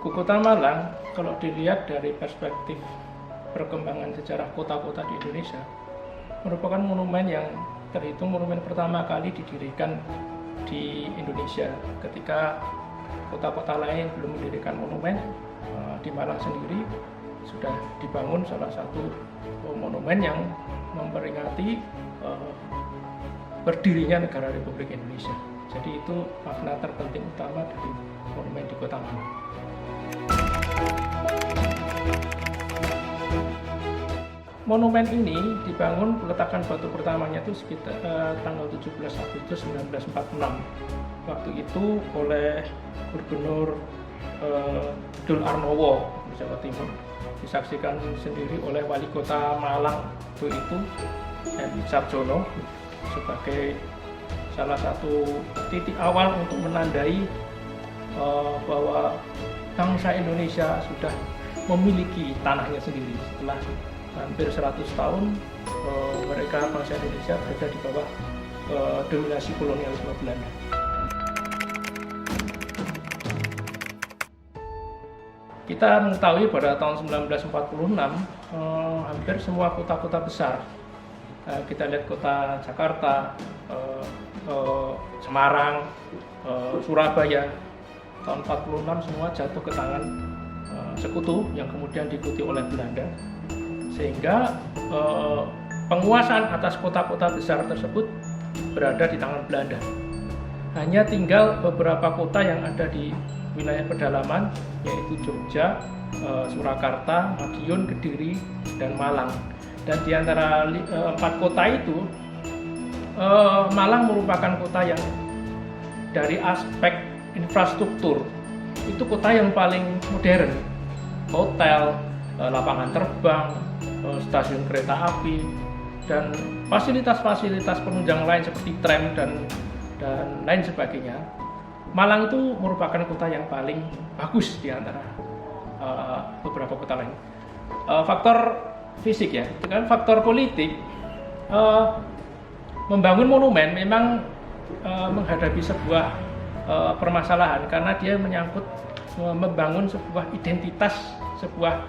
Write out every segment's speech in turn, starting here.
Tugu Kota Malang, kalau dilihat dari perspektif perkembangan sejarah kota-kota di Indonesia, merupakan monumen yang terhitung monumen pertama kali didirikan di Indonesia. Ketika kota-kota lain belum mendirikan monumen, di Malang sendiri sudah dibangun salah satu monumen yang memperingati berdirinya negara Republik Indonesia. Jadi itu makna terpenting utama dari monumen di Kota Malang. Monumen ini dibangun, peletakan batu pertamanya itu sekitar tanggal 17 Agustus 1946. Waktu itu oleh Gubernur Dul Arnowo Jawa Timur, disaksikan sendiri oleh Wali Kota Malang waktu itu M. Sarjono sebagai salah satu titik awal untuk menandai bahwa bangsa Indonesia sudah memiliki tanahnya sendiri. Setelah hampir 100 tahun mereka bangsa Indonesia berada di bawah dominasi kolonialisme Belanda. Kita mengetahui pada tahun 1946 hampir semua kota-kota besar, kita lihat kota Jakarta, Semarang, Surabaya, tahun 46 semua jatuh ke tangan sekutu yang kemudian diikuti oleh Belanda, sehingga penguasaan atas kota-kota besar tersebut berada di tangan Belanda. Hanya tinggal beberapa kota yang ada di wilayah pedalaman, yaitu Jogja, Surakarta, Madiun, Kediri, dan Malang. Dan di antara 4 kota itu, Malang merupakan kota yang dari aspek infrastruktur itu kota yang paling modern. Hotel, lapangan terbang, stasiun kereta api, dan fasilitas-fasilitas penunjang lain seperti tram dan lain sebagainya. Malang itu merupakan kota yang paling bagus di antara beberapa kota lain. Faktor fisik ya, dengan faktor politik, membangun monumen memang menghadapi sebuah permasalahan karena dia menyangkut membangun sebuah identitas sebuah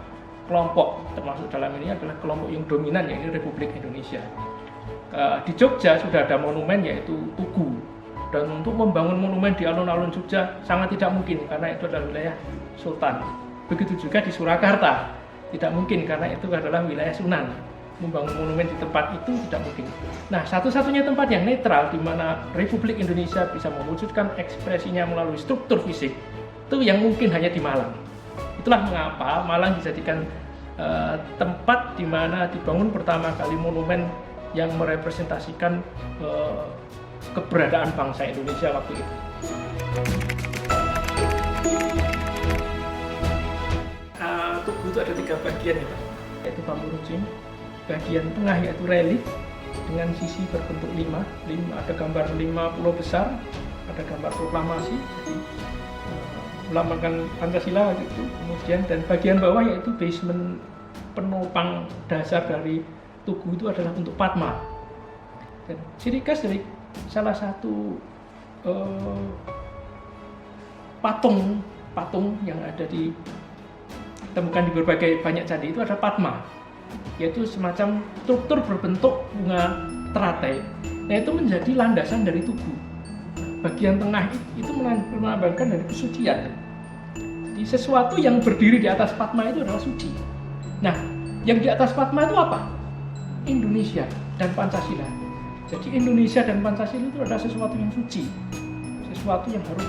kelompok, termasuk dalam ini adalah kelompok yang dominan, yaitu Republik Indonesia. Di Jogja sudah ada monumen yaitu Tugu, dan untuk membangun monumen di alun-alun Jogja sangat tidak mungkin karena itu adalah wilayah Sultan. Begitu juga di Surakarta, tidak mungkin karena itu adalah wilayah Sunan. Membangun monumen di tempat itu tidak mungkin. Nah, satu-satunya tempat yang netral di mana Republik Indonesia bisa mewujudkan ekspresinya melalui struktur fisik itu yang mungkin hanya di Malang. Itulah mengapa Malang dijadikan tempat di mana dibangun pertama kali monumen yang merepresentasikan keberadaan bangsa Indonesia waktu itu. Tugu itu ada 3 bagian ya Pak, yaitu bambu runcing. Bagian tengah yaitu relief dengan sisi berbentuk 5, ada gambar 5 pulau besar, ada gambar proklamasi, jadi melambangkan Pancasila gitu. Kemudian dan bagian bawah yaitu basement penopang dasar dari tugu itu adalah bentuk Padma. Dan ciri khas dari salah satu patung yang ada ditemukan di berbagai banyak candi itu ada Padma, yaitu semacam struktur berbentuk bunga teratai. Nah, itu menjadi landasan dari tugu. Bagian tengah itu melambangkan dari kesucian. Jadi sesuatu yang berdiri di atas Padma itu adalah suci. Nah, yang di atas Padma itu apa? Indonesia dan Pancasila. Jadi Indonesia dan Pancasila itu adalah sesuatu yang suci, sesuatu yang harus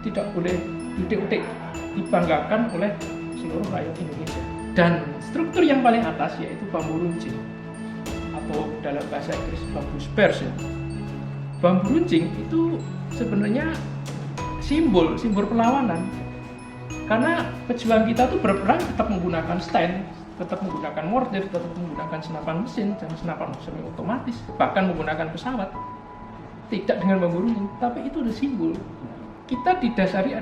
tidak boleh diutik-utik, dibanggakan oleh seluruh rakyat Indonesia. Dan struktur yang paling atas yaitu bambu runcing, atau dalam bahasa Inggris bambu spurs ya. Bambu runcing itu sebenarnya simbol perlawanan, karena pejuang kita tuh berperang tetap menggunakan stand, tetap menggunakan mortir, tetap menggunakan senapan mesin dan senapan semi otomatis, bahkan menggunakan pesawat, tidak dengan bambu runcing. Tapi itu ada simbol kita didasari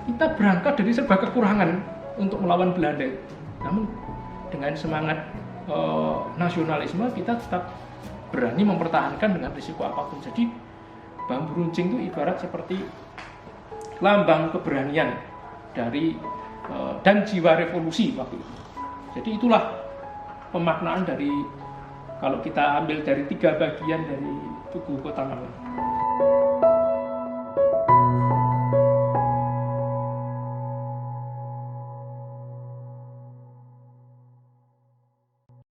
kita berangkat dari serba kekurangan untuk melawan Belanda. Namun dengan semangat nasionalisme kita tetap berani mempertahankan dengan risiko apapun. Jadi bambu runcing itu ibarat seperti lambang keberanian dari dan jiwa revolusi waktu itu. Jadi itulah pemaknaan dari, kalau kita ambil dari 3 bagian dari Tugu Kota Malang.